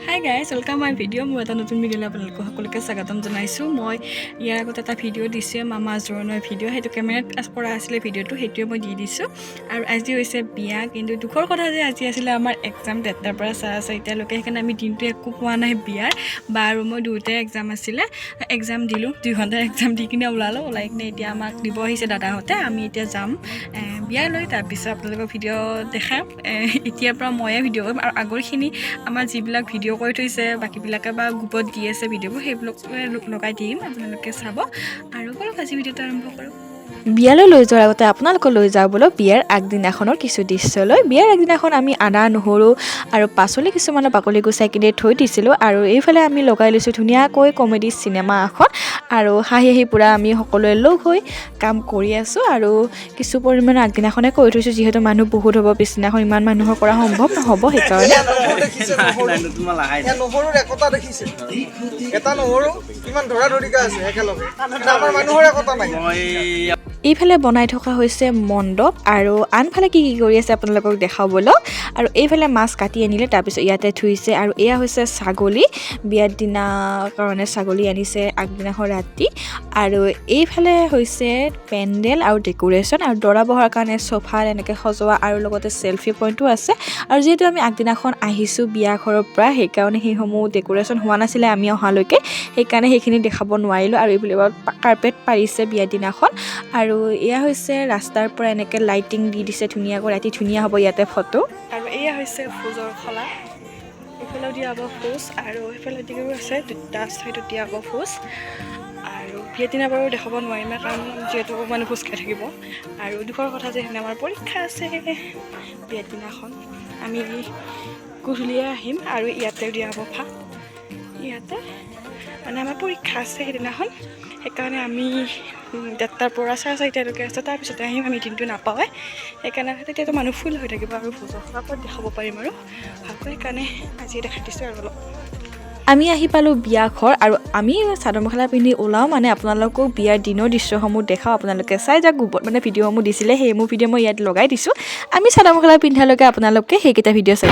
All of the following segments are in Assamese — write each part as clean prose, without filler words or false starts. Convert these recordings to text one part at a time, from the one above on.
হাই গাইজ ৱেলকাম মাই ভিডিঅ' মোৰ এটা নতুন ভিডিঅ'লৈ আপোনালোকক সকলোকে স্বাগতম জনাইছোঁ। মই ইয়াৰ আগত এটা ভিডিঅ' দিছোঁ মামা জোৰোণৰ ভিডিঅ', সেইটো কেমেৰাত কৰা আছিলে ভিডিঅ'টো, সেইটোৱে মই দি দিছোঁ। আৰু আজি হৈছে বিয়া, কিন্তু দুখৰ কথা যে আজি আছিলে আমাৰ এক্সাম 3টাৰ পৰা 4:30 এতিয়ালৈকে, সেইকাৰণে আমি দিনটো একো পোৱা নাই বিয়াৰ। বা আৰু মই দুয়োটাই এক্সাম আছিলে, এক্সাম দিলোঁ, 2 ঘণ্টাৰ এক্সাম দি কিনে ওলাই কিনে এতিয়া আমাক দিব আহিছে দাদাহঁতে। আমি এতিয়া যাম বিয়ালৈ, তাৰপিছত আপোনালোকক ভিডিঅ' দেখাম। এতিয়াৰ পৰা ময়ে ভিডিঅ' কৰিম, আৰু আগৰখিনি আমাৰ যিবিলাক ভিডিঅ' কৰি থৈছে বাকীবিলাকে বা গ্ৰুপত দি আছে ভিডিঅ'বোৰ, সেইবিলাক লগাই দিম, আপোনালোকে চাব। আৰু বলক আজি ভিডিঅ'টো আৰম্ভ কৰোঁ। বিয়ালৈ লৈ যোৱাৰ আগতে আপোনালোকক লৈ যাওঁ বোলো বিয়াৰ আগদিনাখনৰ কিছু দৃশ্যলৈ। বিয়াৰ আগদিনাখন আমি আদা নহৰু আৰু পাচলি কিছুমানৰ বাকলি গুচাই কিনে থৈ দিছিলোঁ, আৰু এইফালে আমি লগাই লৈছোঁ ধুনীয়াকৈ কমেডি চিনেমা এখন, আৰু হাঁহি পূৰা আমি সকলোৱে লগ হৈ কাম কৰি আছোঁ। আৰু কিছু পৰিমাণৰ আগদিনাখনে কৰি থৈছোঁ, যিহেতু মানুহ বহুত হ'ব, পিছদিনাখন ইমান মানুহৰ কৰা সম্ভৱ নহ'ব, সেইকাৰণে। নহৰুৰ একতা দেখিছে, এটা নহৰু কিমান ধৰা ধৰিকা আছে একেলগে, আমাৰ মানুহৰ একতা নাই। এইফালে বনাই থকা হৈছে মণ্ডপ, আৰু আনফালে কি কৰি আছে আপোনালোকক দেখাবলৈ। আৰু এইফালে মাছ কাটি আনিলে, তাৰপিছত ইয়াতে ধুইছে। আৰু এয়া হৈছে ছাগলী, বিয়াৰ দিনা কাৰণে ছাগলী আনিছে আগদিনাখন ৰাতি। আৰু এইফালে হৈছে পেণ্ডেল আৰু ডেক'ৰেশ্যন, আৰু দৰা বহাৰ কাৰণে চোফা এনেকৈ সজোৱা, আৰু লগতে চেল্ফি পইণ্টো আছে। আৰু যিহেতু আমি আগদিনাখন আহিছোঁ বিয়া ঘৰৰ পৰা, সেইকাৰণে সেইসমূহ ডেক'ৰেশ্যন হোৱা নাছিলে আমি অহালৈকে, সেইকাৰণে সেইখিনি দেখাব নোৱাৰিলোঁ। আৰু এইবিলাক কাৰ্পেট পাৰিছে বিয়াৰ দিনাখন। আৰু এয়া হৈছে ৰাস্তাৰ পৰা এনেকৈ লাইটিং দি দিছে ধুনীয়াকৈ, ৰাতি ধুনীয়া হ'ব ইয়াতে ফটো। আৰু এয়া হৈছে ভোজৰ খলা, এইফালেও দিয়া হ'ব ভোজ, আৰু সেইফালে দিও আছে দুটা চাইডত দিয়া হ'ব ভোজ। আৰু বিয়াৰ দিনা বাৰু দেখাব নোৱাৰিম, কাৰণ যিহেতু মানুহ ভোজ খাই থাকিব। আৰু দুখৰ কথা যে সেইদিনা আমাৰ পৰীক্ষা আছে বিয়াৰ দিনাখন, আমি গধূলিয়ে আহিম। আৰু ইয়াতেও দিয়া হ'ব ভাত, ইয়াতে মানে আমাৰ পৰীক্ষা আছে সেইদিনাখন, সেইকাৰণে আমি 3টাৰ পৰা 4:30লৈকে আছে, তাৰপিছতে আহিম। আমি দিনটো নাপাওঁৱে, সেইকাৰণে তেতিয়াতো মানুহ ফুল হৈ থাকিব, আৰু ভোজৰ খোলাপত দেখাব পাৰিম আৰু ভালকৈ, সেইকাৰণে আজি দেখাই দিছোঁ আৰু অলপ। আমি আহি পালোঁ বিয়া ঘৰ, আৰু আমি চাদৰ মেখেলা পিন্ধি ওলাওঁ, মানে আপোনালোকক বিয়াৰ দিনৰ দৃশ্যসমূহ দেখাওঁ, আপোনালোকে চাই যাওক। গ্ৰুপত মানে ভিডিঅ'সমূহ দিছিলে, সেইসমূহ ভিডিঅ' মই ইয়াত লগাই দিছোঁ। আমি চাদৰ মেখেলা পিন্ধালৈকে আপোনালোকে সেইকেইটা ভিডিঅ' চাই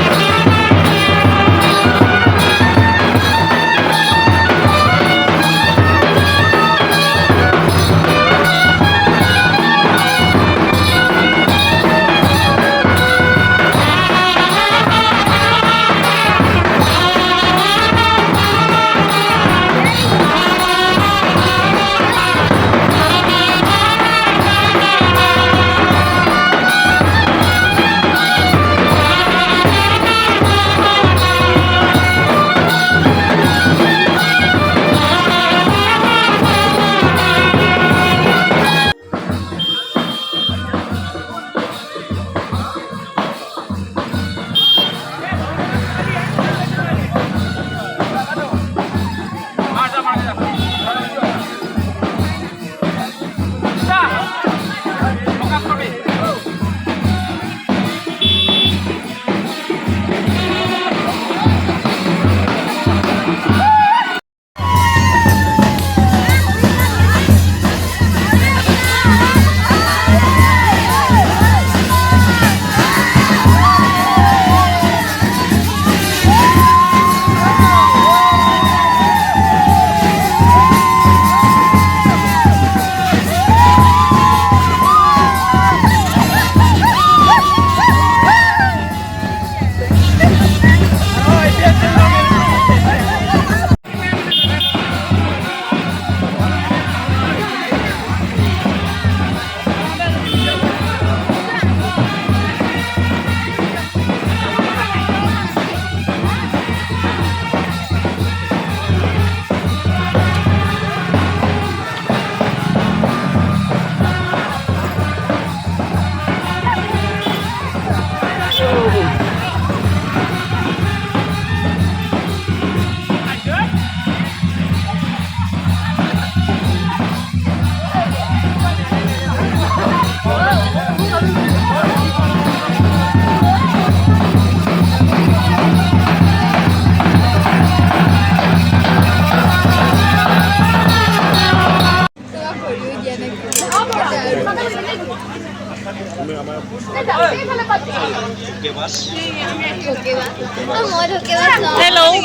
Hello. Hi.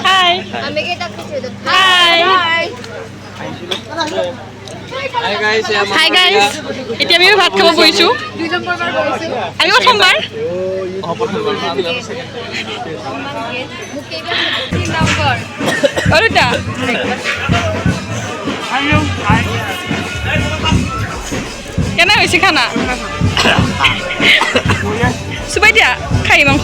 Hi. Hi guys. এতিয়া আমি ভাত খাব বহিছো। আমি প্ৰথমবাৰ। অৰুটা। কেনে হৈছে খানা? চুবাই দিয়া খাই মাংস।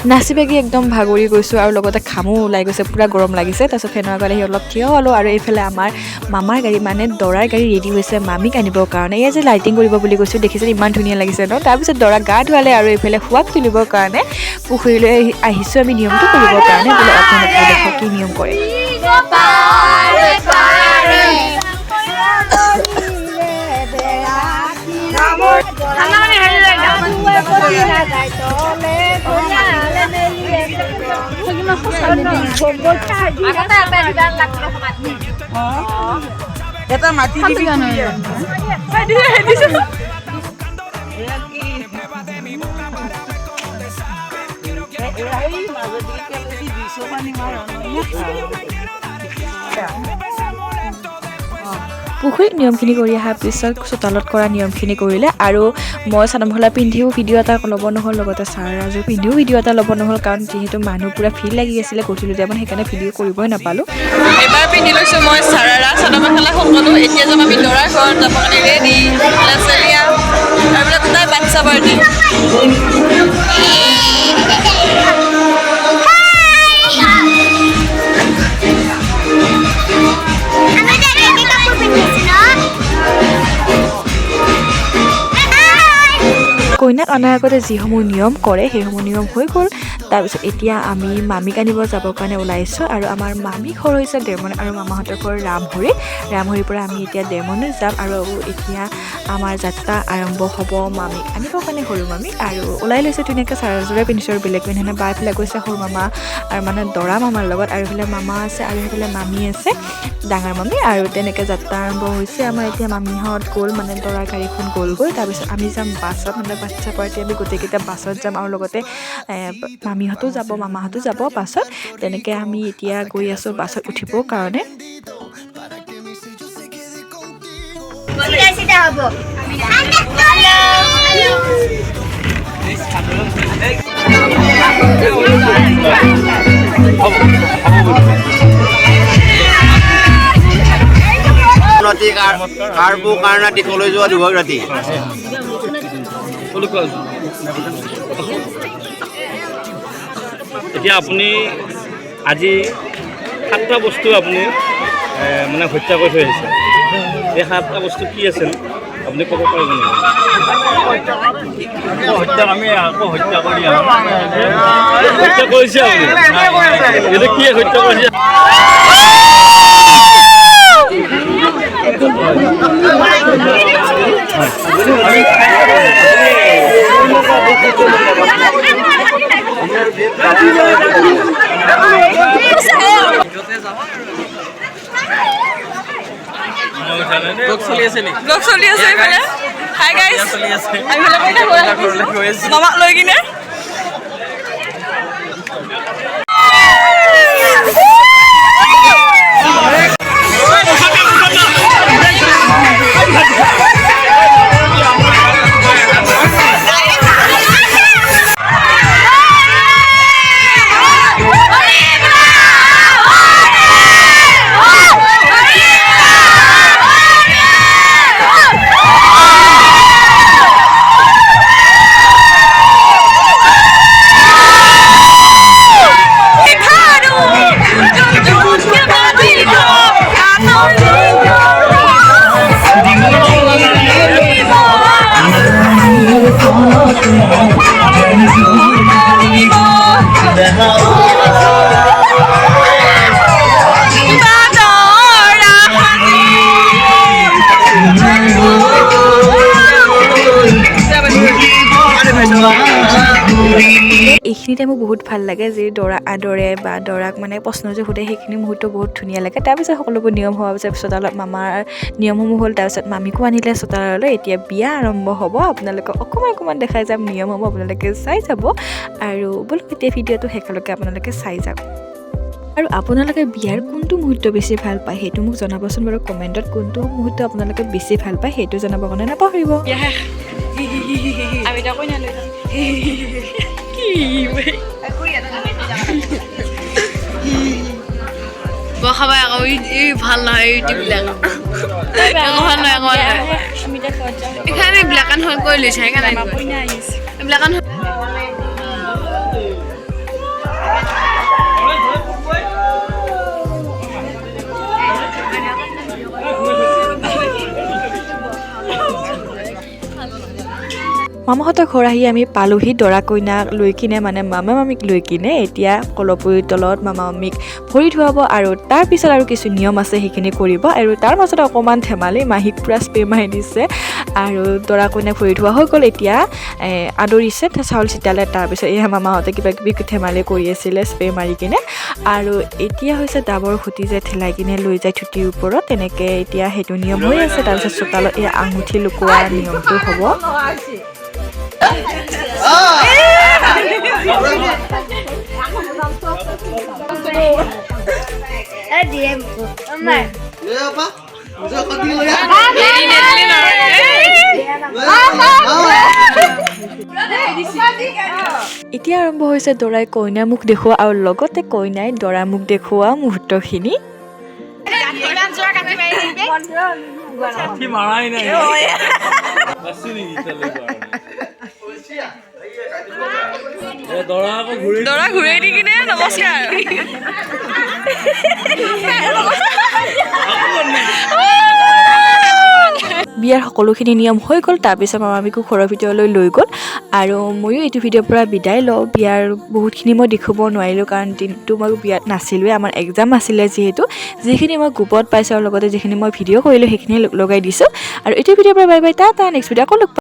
নাচি বাগি একদম ভাগৰি গৈছোঁ আৰু লগতে ঘামো ওলাই গৈছে, পূৰা গৰম লাগিছে। তাৰপিছত ফেনৰ আগত আহি অলপ থিয় হ'লোঁ আৰু এইফালে আমাৰ মামাৰ গাড়ী মানে দৰাৰ গাড়ী ৰেডি হৈছে মামীক আনিবৰ কাৰণে। এয়া যে লাইটিং কৰিব বুলি কৈছোঁ, দেখিছে ইমান ধুনীয়া লাগিছে ন। তাৰপিছত দৰা গা ধুৱালে আৰু এইফালে শোৱাক তুলিবৰ কাৰণে পুখুৰীলৈ আহিছোঁ আমি নিয়মটো কৰিবৰ কাৰণে। বোলে আপোনালোকে দেখক কি নিয়ম কৰে। এটা মাটি দিবি পুখুৰীত নিয়মখিনি কৰি অহাৰ পিছত চোতালত কৰা নিয়মখিনি কৰিলে আৰু মই চাদৰ মেখেলা পিন্ধিও ভিডিঅ' এটা ল'ব নহ'ল, লগতে চাৰাযোৰ পিন্ধিও ভিডিঅ' এটা ল'ব নহ'ল, কাৰণ যিহেতু মানুহ পূৰা ভিৰ লাগি আছিলে গধূলি টাইমত, সেইকাৰণে ভিডিঅ' কৰিবই নাপালোঁ। এবাৰ পিন্ধি লৈছোঁ মই চাৰাৰা চাদৰ মেখেলা সকলো। এতিয়া যাম আমি দৰাৰ ঘৰত যাব কাৰণে ৰেডি চেলিয়া আৰু বোলে তাই বাচ্ছা বাৰ্ডি। কইনাক অনাৰ আগতে যিসমূহ নিয়ম কৰে সেইসমূহ নিয়ম হৈ গ'ল। তাৰপিছত এতিয়া আমি মামীক আনিব যাবৰ কাৰণে ওলাইছোঁ আৰু আমাৰ মামী ঘৰ হৈছে দেৰমণি আৰু মামাহঁতৰ ঘৰ ৰামহৰি। ৰামহৰিৰ পৰা আমি এতিয়া দেৰমণি যাম আৰু এতিয়া আমাৰ যাত্ৰা আৰম্ভ হ'ব মামীক আনিবৰ কাৰণে, সৰু মামী। আৰু ওলাই লৈছে ধুনীয়াকৈ চাৰাযোৰে পিন্ধিছোঁ আৰু বেলেগ পিন্ধা নাই। বা এইফালে গৈছে সৰু মামা আৰু মানে দৰা মামাৰ লগত, আৰু এইফালে মামা আছে আৰু সেইফালে মামী আছে ডাঙৰ মামী। আৰু তেনেকৈ যাত্ৰা আৰম্ভ হৈছে আমাৰ। এতিয়া মামীহঁত গ'ল, মানে দৰাৰ গাড়ীখন গ'লগৈ। তাৰপিছত আমি যাম বাছত, মানে বাচ্ছা পাৰ্টি আমি গোটেইকেইটা বাছত যাম আৰু লগতে মামীহঁতো যাব মামাহঁতো যাব বাছত। তেনেকৈ আমি এতিয়া গৈ আছোঁ বাছত উঠিবৰ কাৰণে। ৰাতি কলৈ যোৱা দুভাগ ৰাতি এতিয়া আপুনি আজি 7টা বস্তু আপুনি মানে হত্যা কৰি থৈ আহিছে। এই 7টা বস্তু কি আছিল আপুনি ক'ব পাৰিব নেকি? আমি আকৌ হত্যা কৰি হত্যা কৰিছে আপুনি এইটো কি হত্যা কৰিছে? ব্লগ চলি আছে এইফালে। হাই গাইজ, মামাক লৈ কিনে সেইখিনি টাইমো বহুত ভাল লাগে যি দৰা আদৰে বা দৰাক মানে প্ৰশ্ন যে সোধে সেইখিনি মুহূৰ্ত বহুত ধুনীয়া লাগে তাৰপিছত সকলোবোৰ নিয়ম হোৱাৰ পিছত চোতালত মামাৰ নিয়মসমূহ হ'ল তাৰপিছত মামীকো আনিলে চোতাললৈ এতিয়া বিয়া আৰম্ভ হ'ব আপোনালোকক অকণমান দেখাই যাম নিয়মসমূহ আপোনালোকে চাই যাব আৰু বলক এতিয়া ভিডিঅ'টো শেষলৈকে আপোনালোকে চাই যাওক আৰু আপোনালোকে বিয়াৰ কোনটো মুহূৰ্ত বেছি ভাল পায় সেইটো মোক জনাবচোন বাৰু কমেণ্টত কোনটো মুহূৰ্ত আপোনালোকে বেছি ভাল পায় সেইটো জনাবৰ কাৰণে নাপাহৰিব আমি তাকো নালৈ খাবা আকৌ ভাল নহয় ইউটিউববিলাক ভাল নহয় এখানে ব্লেক এণ্ড হোৱাইট কৰি লৈছে সেইকাৰণে ব্লেক এণ্ড মামাহঁতৰ ঘৰ আহি আমি পালোহি দৰা কইনাক লৈ কিনে মানে মামা মামীক লৈ কিনে এতিয়া কলপুৰীৰ তলত মামা মামীক ভৰি ধুৱাব আৰু তাৰপিছত আৰু কিছু নিয়ম আছে সেইখিনি কৰিব আৰু তাৰ মাজতে অকণমান ধেমালি মাহীক পূৰা স্প্ৰে মাৰি দিছে আৰু দৰা কইনাক ভৰি ধোৱা হৈ গ'ল এতিয়া আদৰিছে চাউল চিটালে তাৰপিছত এয়া মামাহঁতে কিবা কিবি ধেমালি কৰি আছিলে স্প্ৰে মাৰি কিনে আৰু এতিয়া হৈছে ডাবৰ খুটি যে ঠেলাই কিনে লৈ যায় থুটিৰ ওপৰত তেনেকৈ এতিয়া সেইটো নিয়ম হৈ আছে তাৰপিছত চোতালত এয়া আঙুঠি লুকোৱা নিয়মটো হ'ব এতিয়া আৰম্ভ হৈছে দৰাই কইনাৰ মুখ দেখুওৱা আৰু লগতে কইনাই দৰাৰ মুখ দেখুওৱা মুহূৰ্তখিনি দৰা ঘূৰাই দি কিনে নমস্কাৰ বিয়াৰ সকলোখিনি নিয়ম হৈ গ'ল তাৰপিছত মামামীকো ঘৰৰ ভিতৰলৈ লৈ গ'ল আৰু ময়ো এইটো ভিডিঅ'ৰ পৰা বিদায় লওঁ বিয়াৰ বহুতখিনি মই দেখুৱাব নোৱাৰিলোঁ কাৰণ দিনটো মই বিয়াত নাছিলোঁৱে আমাৰ এক্সাম আছিলে যিহেতু যিখিনি মই গ্ৰুপত পাইছোঁ আৰু লগতে যিখিনি মই ভিডিঅ' কৰিলোঁ সেইখিনি লগাই দিছোঁ আৰু এইটো ভিডিঅ'ৰ পৰা বাই বাই টা নেক্সট ভিডিঅ' আকৌ লগ